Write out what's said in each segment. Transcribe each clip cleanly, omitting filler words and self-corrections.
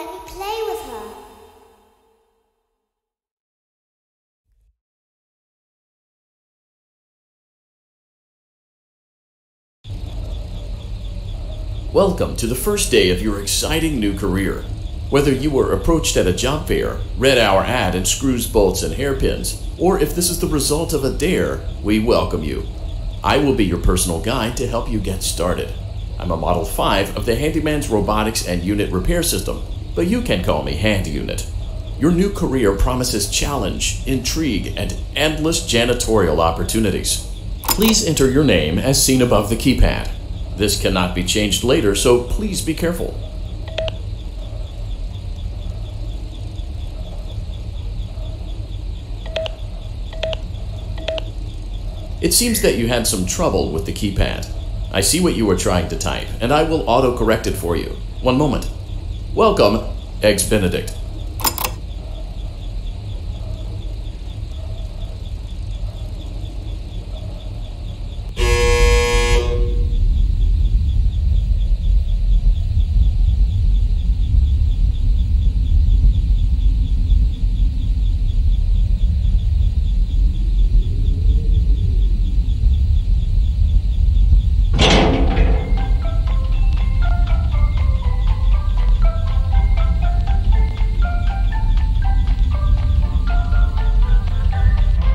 let me play with her. Welcome to the first day of your exciting new career. Whether you were approached at a job fair, read our ad in screws, bolts, and hairpins, or if this is the result of a dare, we welcome you. I will be your personal guide to help you get started. I'm a Model 5 of the Handyman's Robotics and Unit Repair System, but you can call me Handy Unit. Your new career promises challenge, intrigue, and endless janitorial opportunities. Please enter your name as seen above the keypad. This cannot be changed later, so please be careful. It seems that you had some trouble with the keypad. I see what you were trying to type, and I will auto-correct it for you. One moment. Welcome, Eggs Benedict.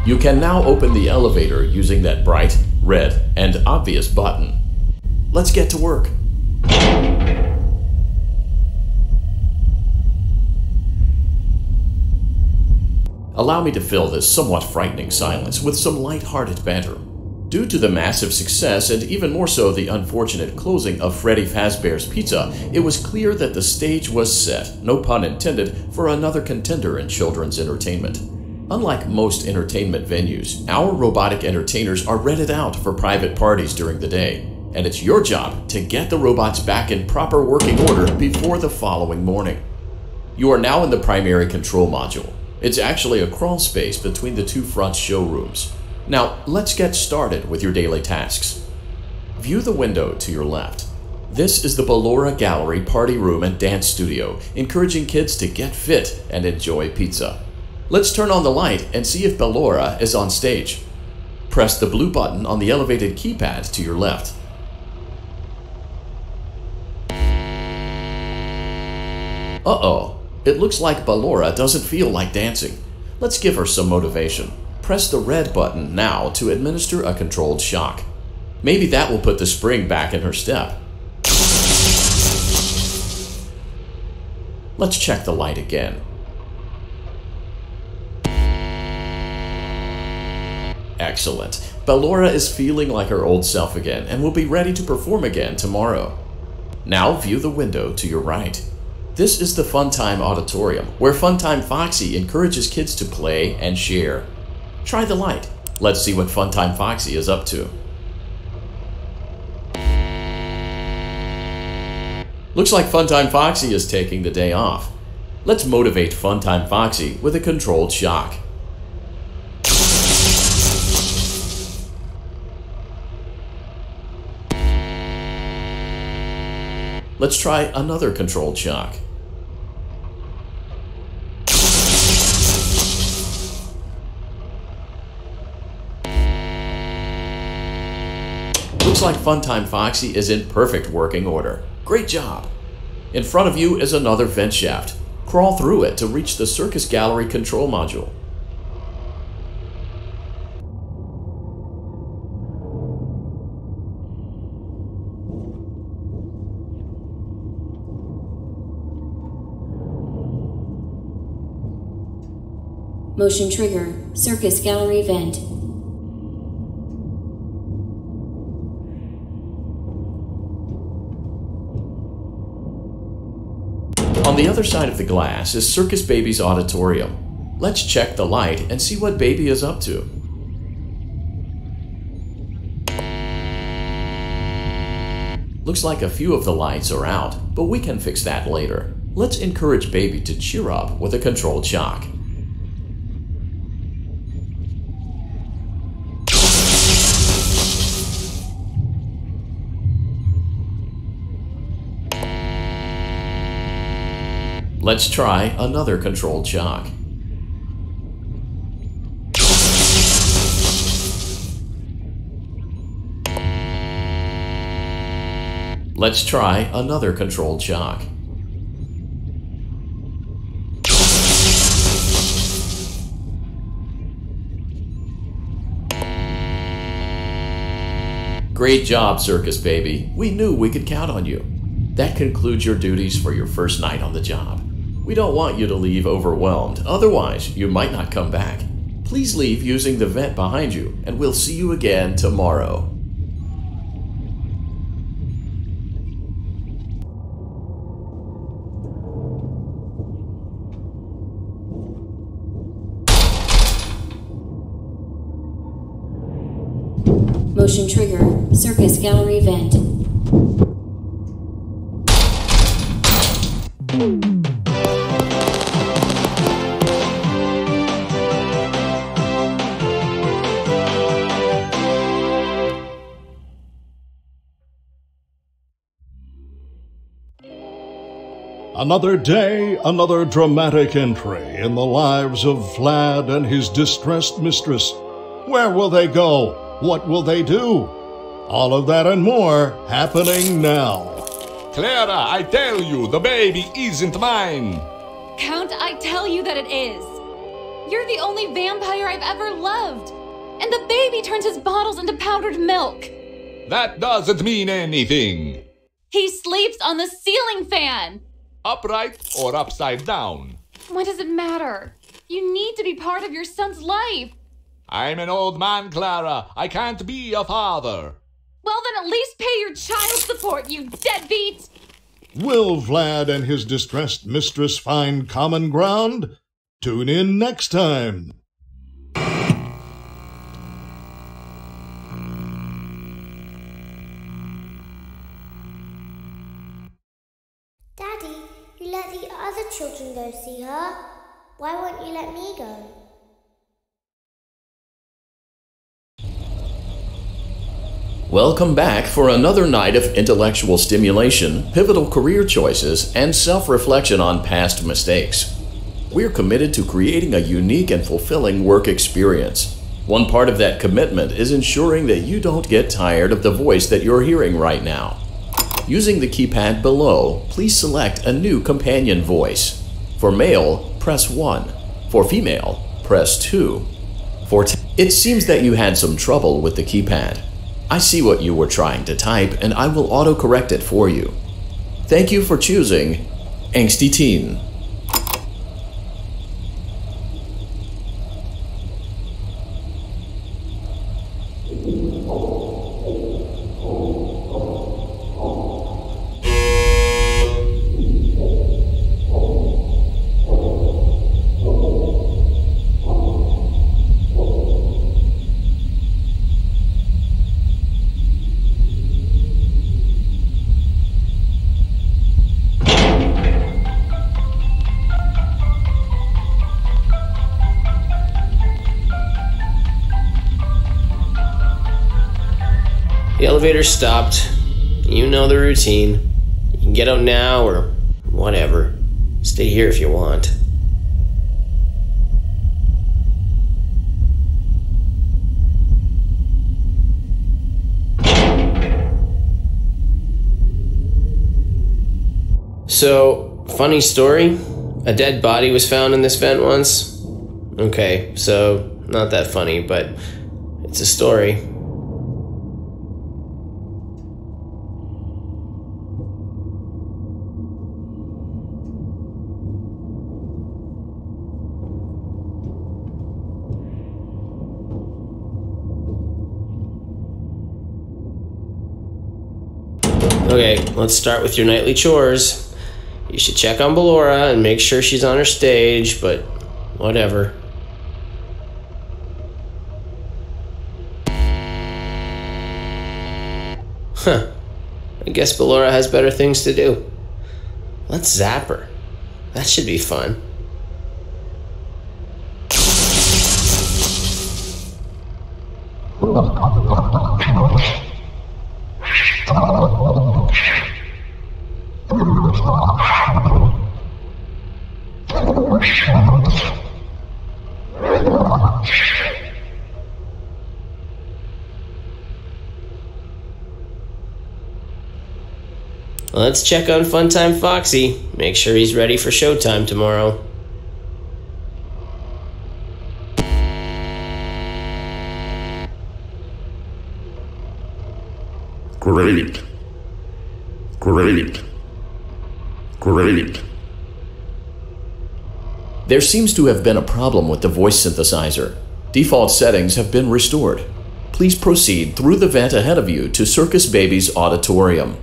You can now open the elevator using that bright, red, and obvious button. Let's get to work. Allow me to fill this somewhat frightening silence with some light-hearted banter. Due to the massive success, and even more so the unfortunate closing of Freddy Fazbear's Pizza, it was clear that the stage was set, no pun intended, for another contender in children's entertainment. Unlike most entertainment venues, our robotic entertainers are rented out for private parties during the day, and it's your job to get the robots back in proper working order before the following morning. You are now in the primary control module. It's actually a crawl space between the two front showrooms. Now, let's get started with your daily tasks. View the window to your left. This is the Ballora Gallery Party Room and Dance Studio, encouraging kids to get fit and enjoy pizza. Let's turn on the light and see if Ballora is on stage. Press the blue button on the elevated keypad to your left. Uh-oh, it looks like Ballora doesn't feel like dancing. Let's give her some motivation. Press the red button now to administer a controlled shock. Maybe that will put the spring back in her step. Let's check the light again. Excellent. Ballora is feeling like her old self again and will be ready to perform again tomorrow. Now view the window to your right. This is the Funtime Auditorium, where Funtime Foxy encourages kids to play and share. Try the light. Let's see what Funtime Foxy is up to. Looks like Funtime Foxy is taking the day off. Let's motivate Funtime Foxy with a controlled shock. Let's try another controlled shock. Looks like Funtime Foxy is in perfect working order. Great job! In front of you is another vent shaft. Crawl through it to reach the Circus Gallery control module. Motion trigger, Circus Gallery vent. On the other side of the glass is Circus Baby's auditorium. Let's check the light and see what Baby is up to. Looks like a few of the lights are out, but we can fix that later. Let's encourage Baby to cheer up with a controlled shock. Let's try another controlled shock. Let's try another controlled shock. Great job, Circus Baby. We knew we could count on you. That concludes your duties for your first night on the job. We don't want you to leave overwhelmed, otherwise you might not come back. Please leave using the vent behind you, and we'll see you again tomorrow. Motion trigger. Circus gallery vent. Another day, another dramatic entry in the lives of Vlad and his distressed mistress. Where will they go? What will they do? All of that and more happening now. Clara, I tell you, the baby isn't mine. Count, I tell you that it is. You're the only vampire I've ever loved. And the baby turns his bottles into powdered milk. That doesn't mean anything. He sleeps on the ceiling fan. Upright or upside down? What does it matter? You need to be part of your son's life. I'm an old man, Clara. I can't be a father. Well, then at least pay your child support, you deadbeat! Will Vlad and his distressed mistress find common ground? Tune in next time. Daddy, you let the other children go see her. Why won't you let me go? Welcome back for another night of intellectual stimulation, pivotal career choices, and self-reflection on past mistakes. We're committed to creating a unique and fulfilling work experience. One part of that commitment is ensuring that you don't get tired of the voice that you're hearing right now. Using the keypad below, please select a new companion voice. For male, press 1. For female, press 2. It seems that you had some trouble with the keypad. I see what you were trying to type, and I will auto-correct it for you. Thank you for choosing Angsty Teen. The elevator stopped. You know the routine. You can get out now or whatever. Stay here if you want. So, funny story. A dead body was found in this vent once. Okay, so not that funny, but it's a story. Okay, let's start with your nightly chores. You should check on Ballora and make sure she's on her stage, but whatever. Huh. I guess Ballora has better things to do. Let's zap her. That should be fun. Let's check on Funtime Foxy. Make sure he's ready for showtime tomorrow. Great. Great. Great. There seems to have been a problem with the voice synthesizer. Default settings have been restored. Please proceed through the vent ahead of you to Circus Baby's auditorium.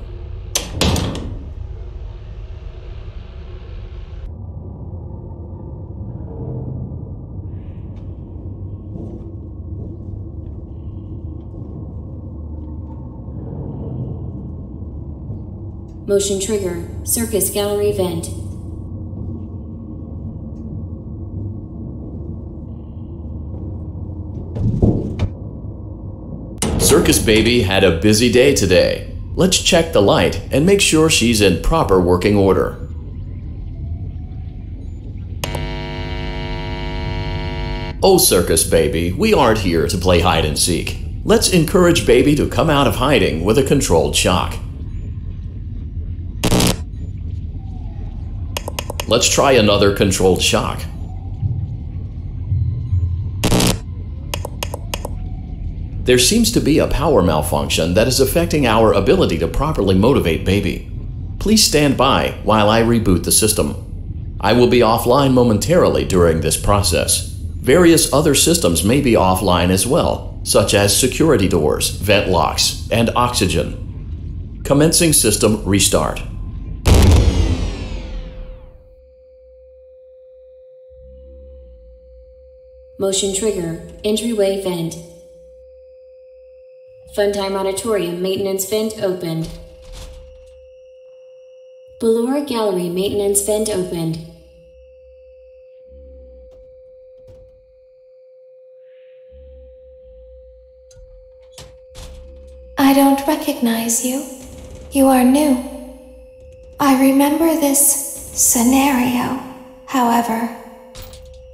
Motion trigger. Circus gallery vent. Circus Baby had a busy day today. Let's check the light and make sure she's in proper working order. Oh, Circus Baby, we aren't here to play hide and seek. Let's encourage Baby to come out of hiding with a controlled shock. Let's try another controlled shock. There seems to be a power malfunction that is affecting our ability to properly motivate Baby. Please stand by while I reboot the system. I will be offline momentarily during this process. Various other systems may be offline as well, such as security doors, vent locks, and oxygen. Commencing system restart. Motion trigger. Entryway vent. Funtime Auditorium maintenance vent opened. Ballora Gallery maintenance vent opened. I don't recognize you. You are new. I remember this scenario, however.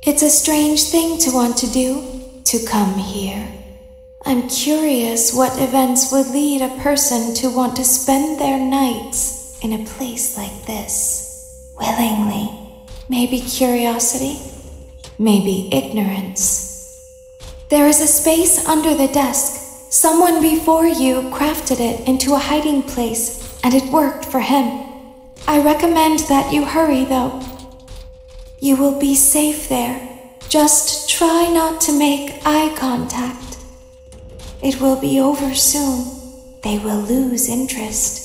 It's a strange thing to want to do, to come here. I'm curious what events would lead a person to want to spend their nights in a place like this. Willingly. Maybe curiosity, maybe ignorance. There is a space under the desk. Someone before you crafted it into a hiding place, and it worked for him. I recommend that you hurry, though. You will be safe there. Just try not to make eye contact. It will be over soon. They will lose interest.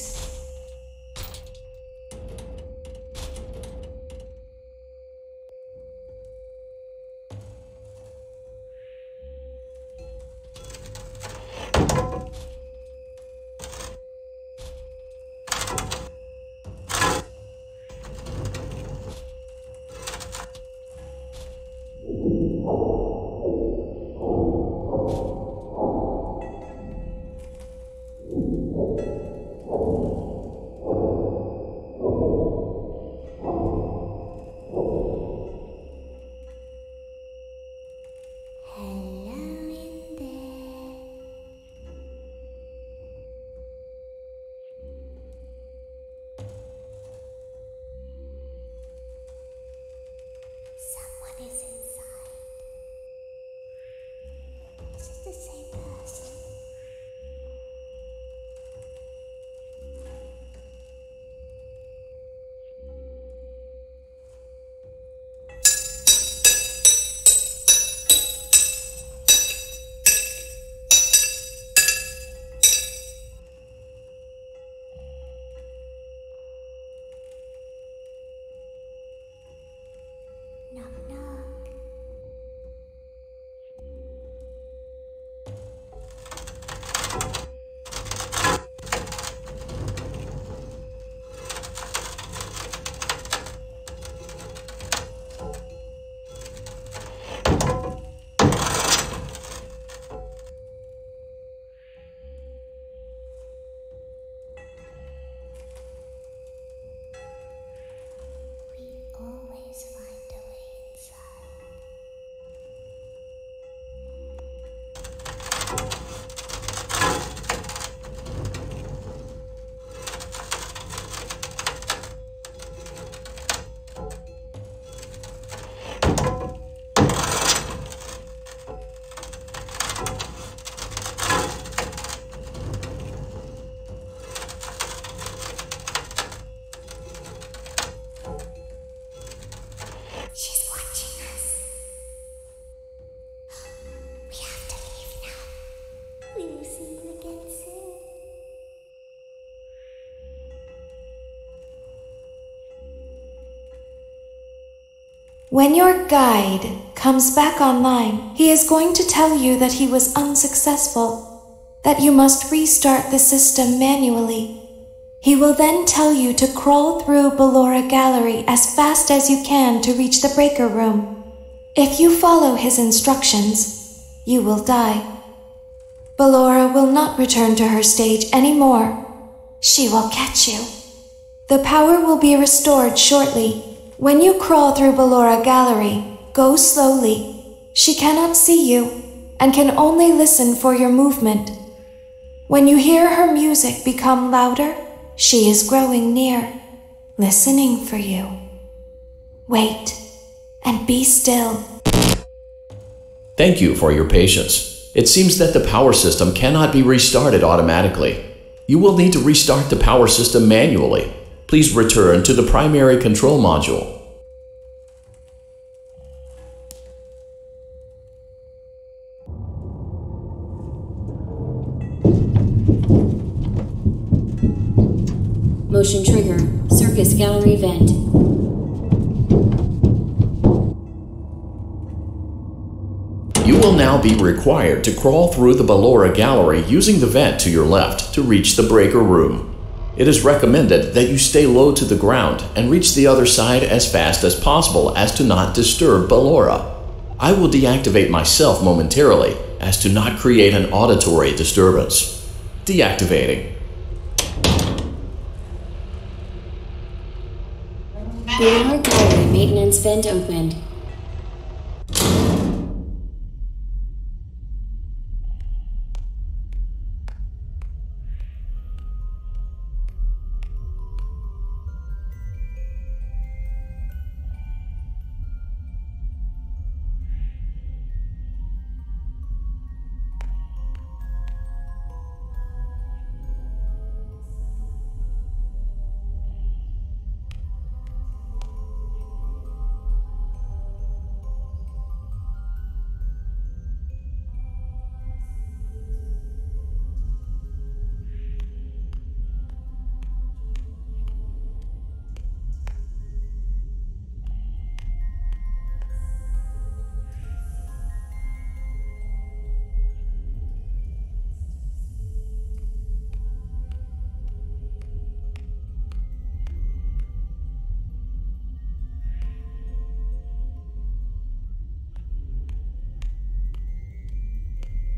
Always find a way inside. When your guide comes back online, he is going to tell you that he was unsuccessful, that you must restart the system manually. He will then tell you to crawl through Ballora Gallery as fast as you can to reach the breaker room. If you follow his instructions, you will die. Ballora will not return to her stage anymore. She will catch you. The power will be restored shortly. When you crawl through Ballora Gallery, go slowly. She cannot see you and can only listen for your movement. When you hear her music become louder, she is growing near, listening for you. Wait and be still. Thank you for your patience. It seems that the power system cannot be restarted automatically. You will need to restart the power system manually. Please return to the primary control module. Motion trigger. Circus gallery vent. You will now be required to crawl through the Ballora Gallery using the vent to your left to reach the breaker room. It is recommended that you stay low to the ground and reach the other side as fast as possible as to not disturb Ballora. I will deactivate myself momentarily as to not create an auditory disturbance. Deactivating. Ballora gallery maintenance vent opened.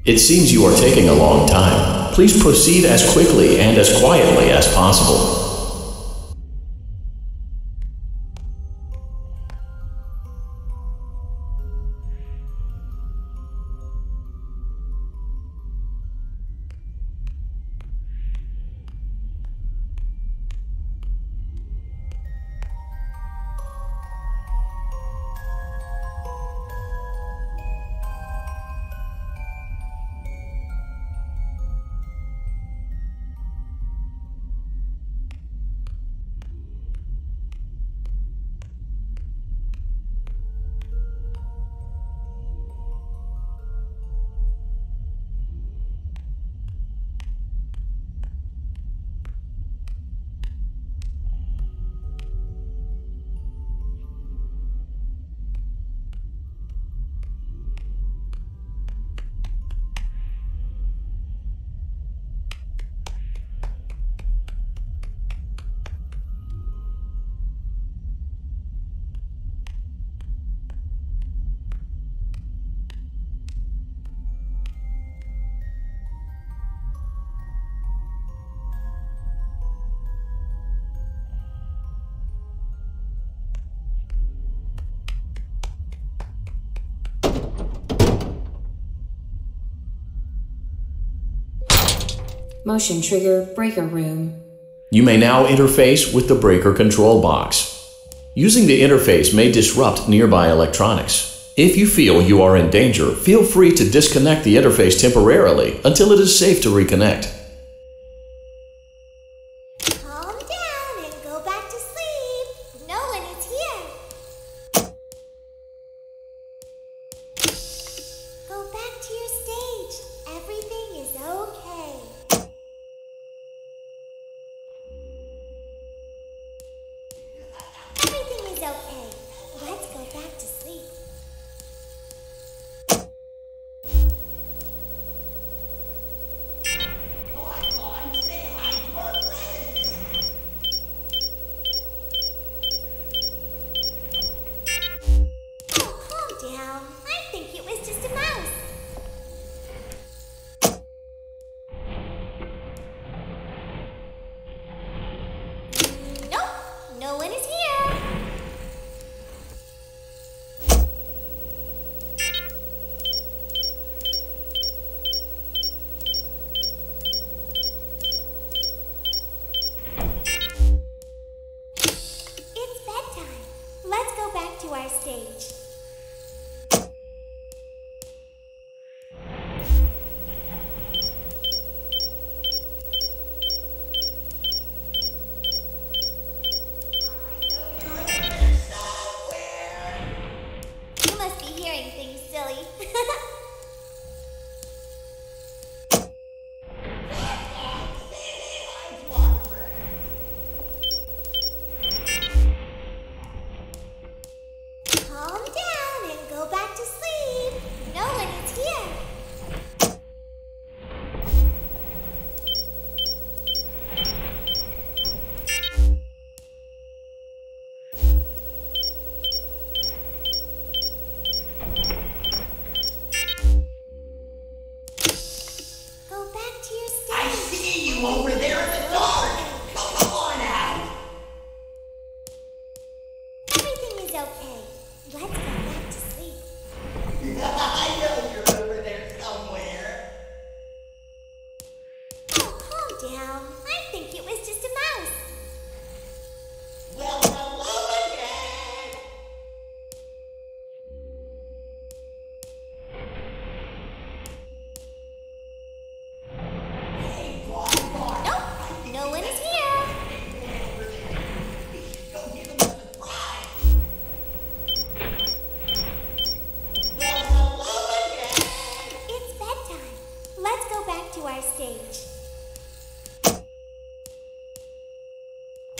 It seems you are taking a long time. Please proceed as quickly and as quietly as possible. Motion trigger breaker room. You may now interface with the breaker control box. Using the interface may disrupt nearby electronics. If you feel you are in danger, feel free to disconnect the interface temporarily until it is safe to reconnect. Calm down and go back to sleep. No one is here. Go back to your stage. Everything is okay. Everything is okay. Let's go back to to our stage. You must be hearing things, silly. Calm down and go back to sleep. No one is here. Go back to your stage. I see you over there in the dark. Come on out. Everything is okay. Let's go back to sleep. I know you're over there somewhere. Oh, calm down. I think it was just a mouse. Well, hello again. Hey, Bonbon. Nope, no one is here. Over there. We should go give him a surprise. Well, hello again. It's bedtime. Let's go back to our stage.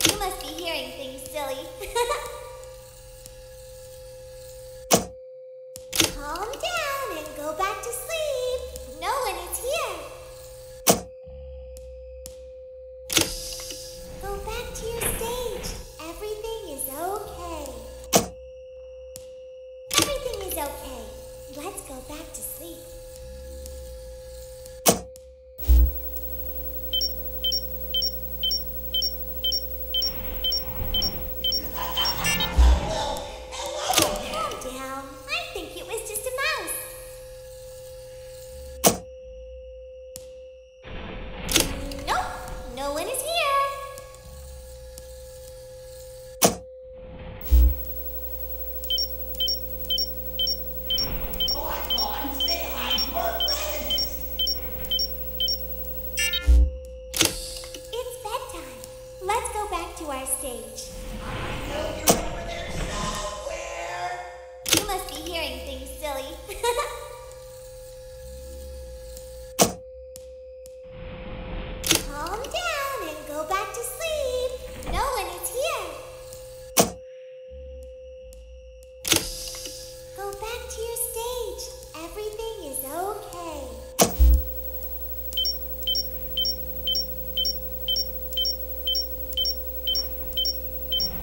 You must be hearing things, silly. Calm down and go back to sleep. No one is here. Go back to your stage. Everything is okay. Everything is okay. Let's go back to sleep. Calm down. I think it was just a mouse. Nope, no one is here. Bonbon, say hi to our friends. It's bedtime. Let's go back to our stage. I know you're over there somewhere. You must be hearing things, silly. Calm down and go back to sleep. No one is here. Go back to your stage. Everything is okay.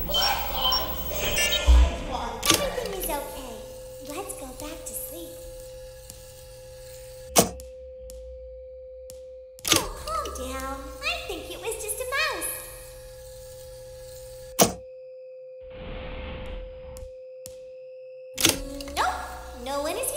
Bonbon, say hi to our friends. Everything is okay. Let's go back to sleep. Oh, calm down. I think it was just a mouse. Nope, no one is here.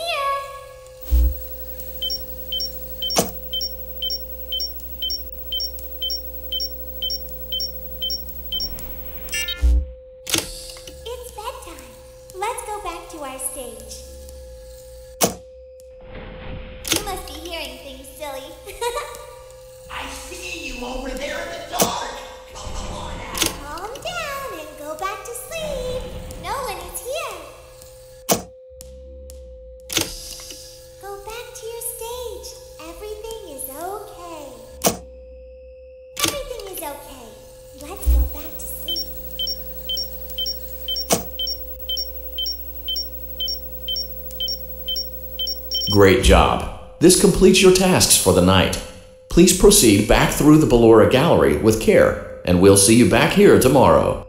It's bedtime. Let's go back to our stage. You must be hearing things, silly. I see you over there in the dark. Come on out. Calm down and go back to sleep. No one is here. Go back to your stage. Everything is okay. Everything is okay. Let's go back to sleep. Great job. This completes your tasks for the night. Please proceed back through the Ballora Gallery with care, and we'll see you back here tomorrow.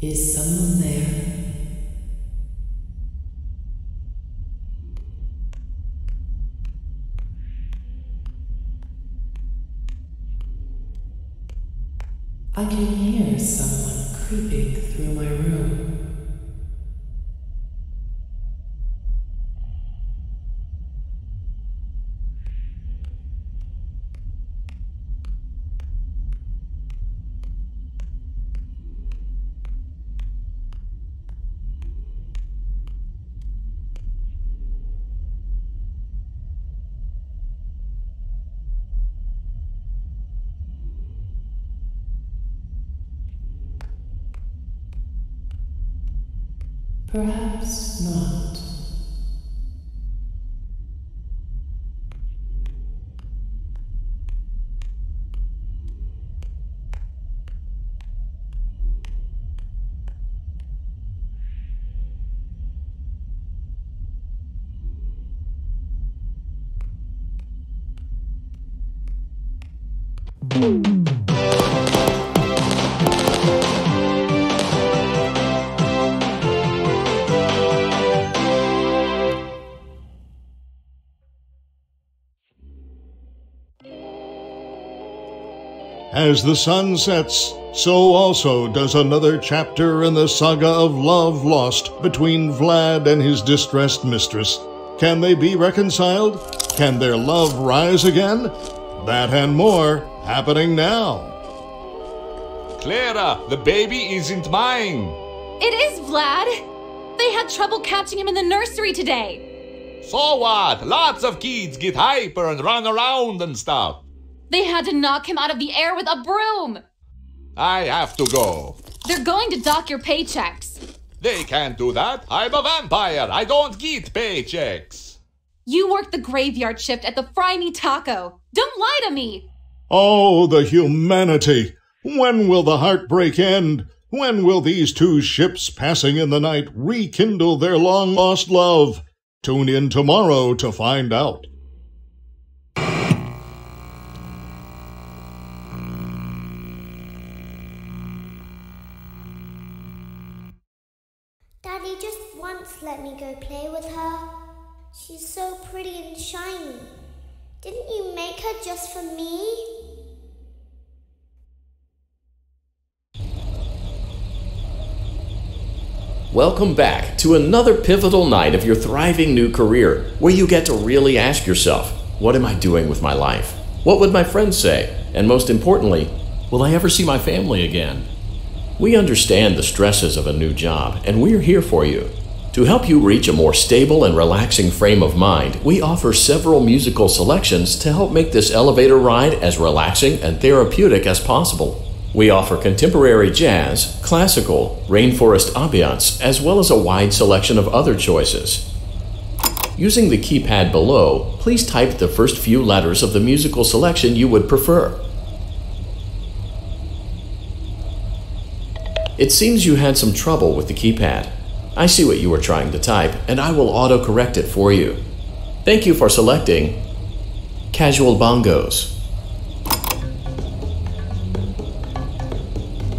Is someone there? I can hear someone creeping through my room. Perhaps not. As the sun sets, so also does another chapter in the saga of love lost between Vlad and his distressed mistress. Can they be reconciled? Can their love rise again? That and more happening now. Clara, the baby isn't mine. It is Vlad. They had trouble catching him in the nursery today. So what? Lots of kids get hyper and run around and stuff. They had to knock him out of the air with a broom. I have to go. They're going to dock your paychecks. They can't do that. I'm a vampire. I don't get paychecks. You work the graveyard shift at the Fry Me Taco. Don't lie to me. Oh, the humanity! When will the heartbreak end? When will these two ships passing in the night rekindle their long-lost love? Tune in tomorrow to find out. Daddy just once let me go play with her. She's so pretty and shiny. Didn't you make her just for me? Welcome back to another pivotal night of your thriving new career, where you get to really ask yourself, what am I doing with my life? What would my friends say? And most importantly, will I ever see my family again? We understand the stresses of a new job, and we're here for you. To help you reach a more stable and relaxing frame of mind, we offer several musical selections to help make this elevator ride as relaxing and therapeutic as possible. We offer contemporary jazz, classical, rainforest ambiance, as well as a wide selection of other choices. Using the keypad below, please type the first few letters of the musical selection you would prefer. It seems you had some trouble with the keypad. I see what you were trying to type, and I will auto-correct it for you. Thank you for selecting Casual Bongos.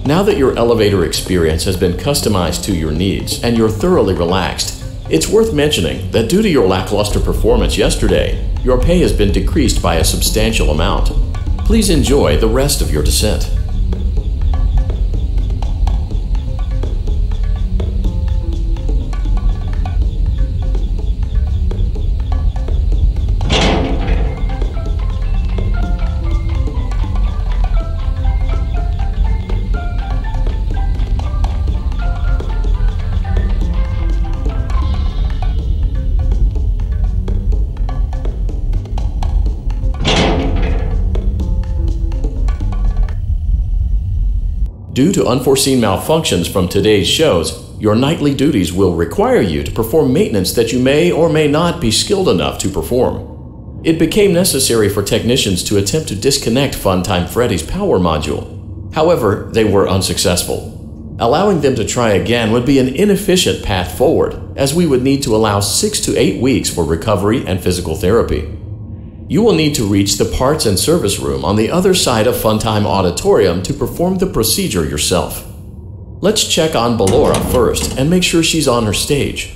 Now that your elevator experience has been customized to your needs and you're thoroughly relaxed, it's worth mentioning that due to your lackluster performance yesterday, your pay has been decreased by a substantial amount. Please enjoy the rest of your descent. Due to unforeseen malfunctions from today's shows, your nightly duties will require you to perform maintenance that you may or may not be skilled enough to perform. It became necessary for technicians to attempt to disconnect Funtime Freddy's power module. However, they were unsuccessful. Allowing them to try again would be an inefficient path forward, as we would need to allow 6 to 8 weeks for recovery and physical therapy. You will need to reach the parts and service room on the other side of Funtime Auditorium to perform the procedure yourself. Let's check on Ballora first and make sure she's on her stage.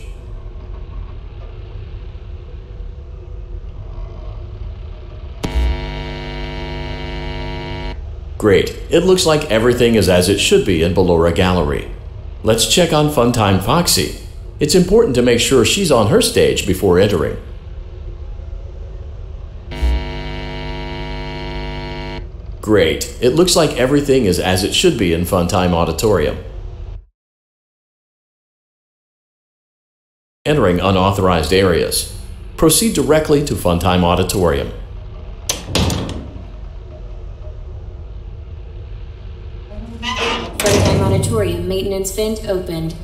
Great, it looks like everything is as it should be in Ballora Gallery. Let's check on Funtime Foxy. It's important to make sure she's on her stage before entering. Great, it looks like everything is as it should be in Funtime Auditorium. Entering unauthorized areas. Proceed directly to Funtime Auditorium. Funtime Auditorium maintenance vent opened.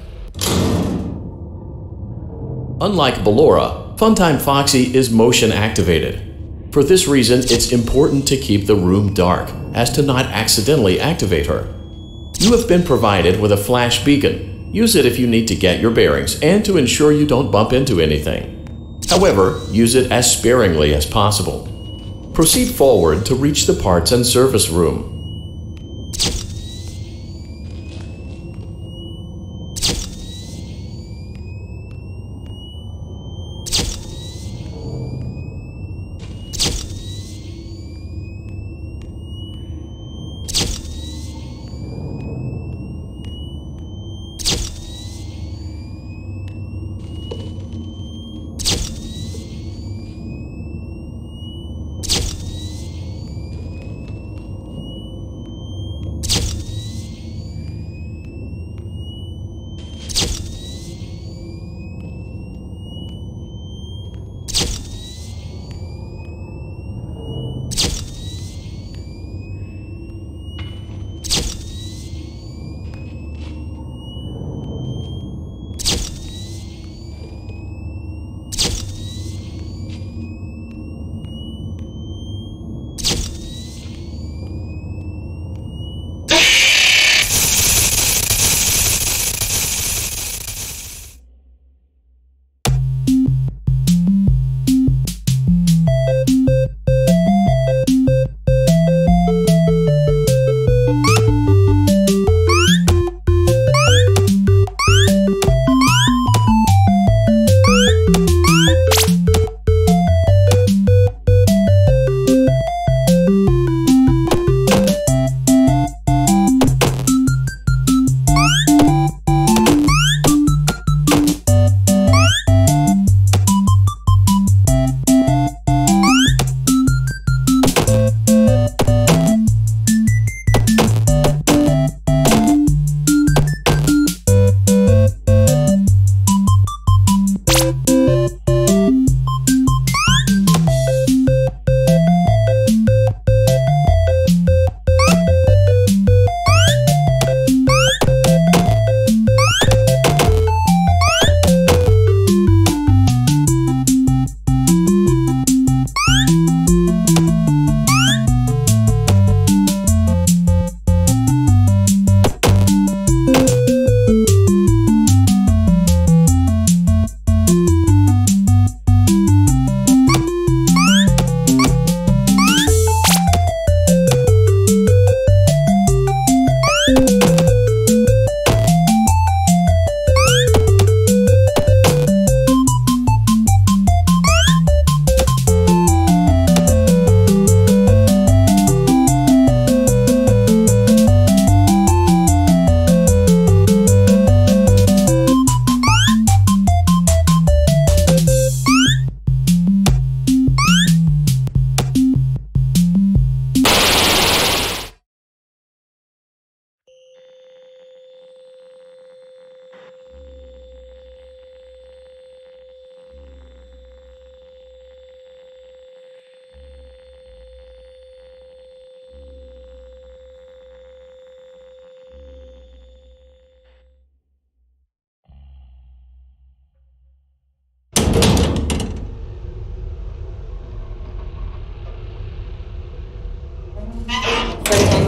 Unlike Ballora, Funtime Foxy is motion activated. For this reason, it's important to keep the room dark, as to not accidentally activate her. You have been provided with a flash beacon. Use it if you need to get your bearings and to ensure you don't bump into anything. However, use it as sparingly as possible. Proceed forward to reach the parts and service room.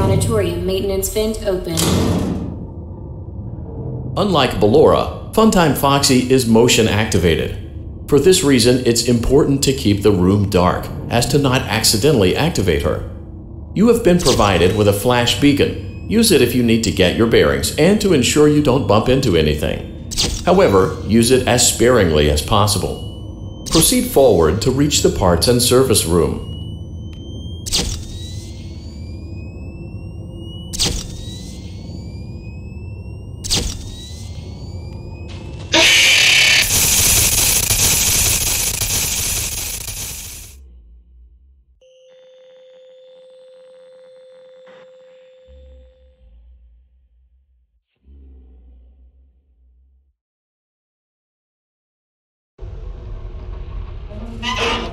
Auditorium maintenance vent open. Unlike Ballora, Funtime Foxy is motion activated. For this reason, it's important to keep the room dark, as to not accidentally activate her. You have been provided with a flash beacon. Use it if you need to get your bearings and to ensure you don't bump into anything. However, use it as sparingly as possible. Proceed forward to reach the parts and service room.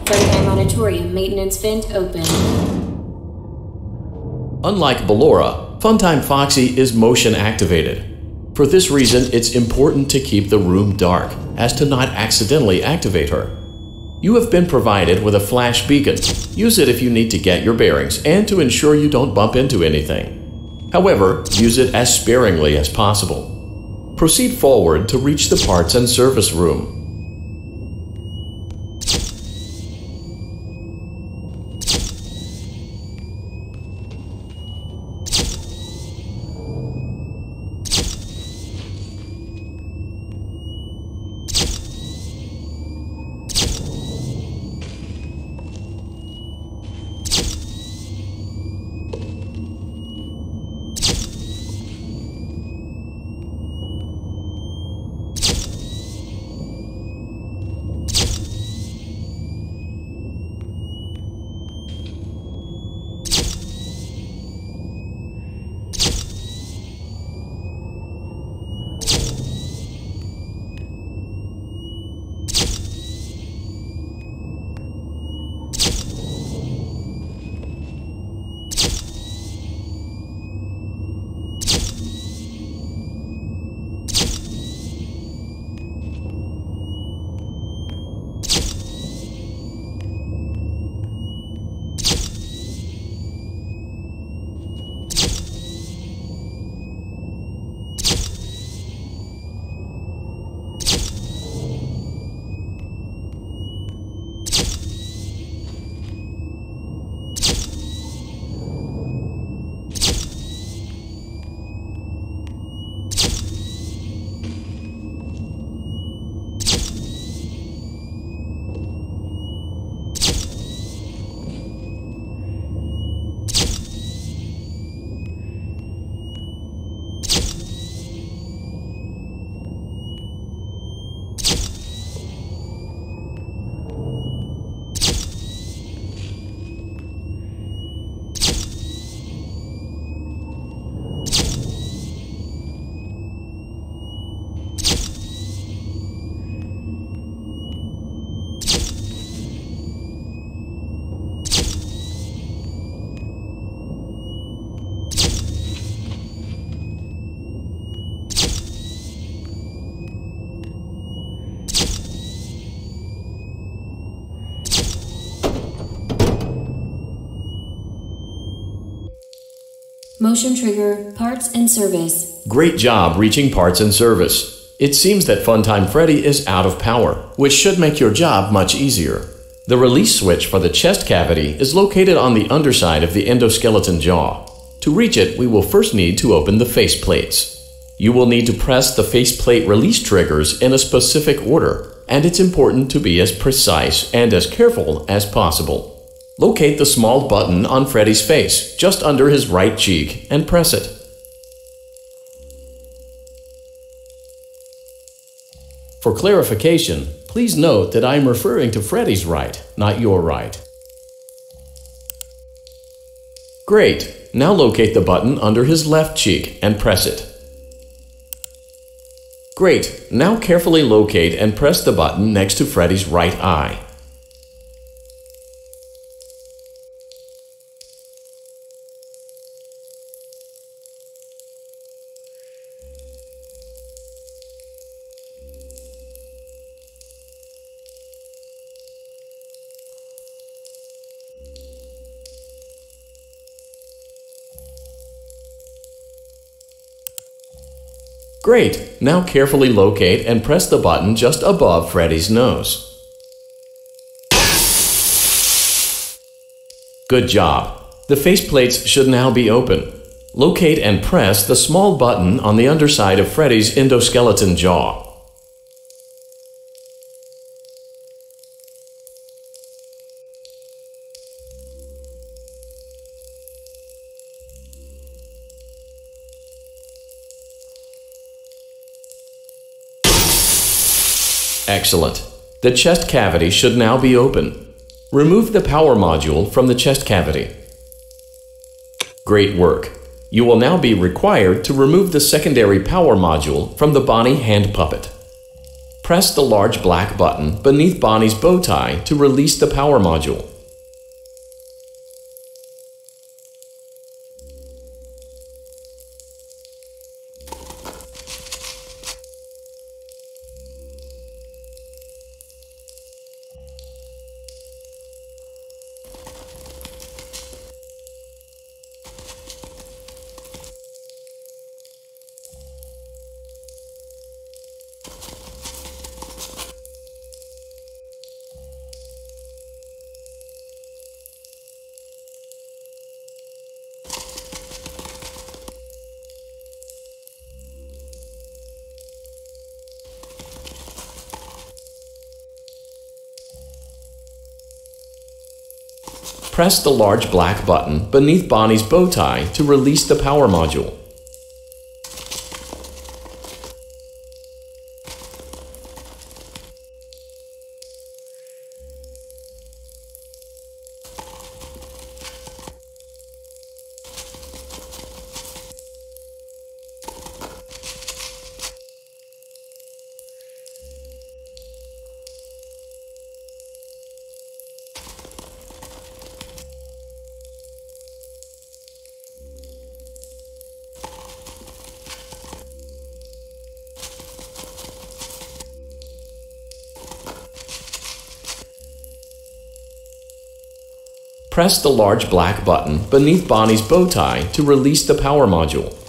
Funtime Auditorium maintenance vent open. Unlike Ballora, Funtime Foxy is motion activated. For this reason, it's important to keep the room dark, as to not accidentally activate her. You have been provided with a flash beacon. Use it if you need to get your bearings and to ensure you don't bump into anything. However, use it as sparingly as possible. Proceed forward to reach the parts and service room. Motion trigger, parts and service. Great job reaching parts and service. It seems that Funtime Freddy is out of power, which should make your job much easier. The release switch for the chest cavity is located on the underside of the endoskeleton jaw. To reach it, we will first need to open the face plates. You will need to press the faceplate release triggers in a specific order, and it's important to be as precise and as careful as possible. Locate the small button on Freddy's face, just under his right cheek, and press it. For clarification, please note that I am referring to Freddy's right, not your right. Great! Now locate the button under his left cheek and press it. Great! Now carefully locate and press the button next to Freddy's right eye. Great! Now carefully locate and press the button just above Freddy's nose. Good job! The faceplates should now be open. Locate and press the small button on the underside of Freddy's endoskeleton jaw. Excellent. The chest cavity should now be open. Remove the power module from the chest cavity. Great work. You will now be required to remove the secondary power module from the Bonnie hand puppet. Press the large black button beneath Bonnie's bow tie to release the power module. Press the large black button beneath Bonnie's bow tie to release the power module. Press the large black button beneath Bonnie's bow tie to release the power module.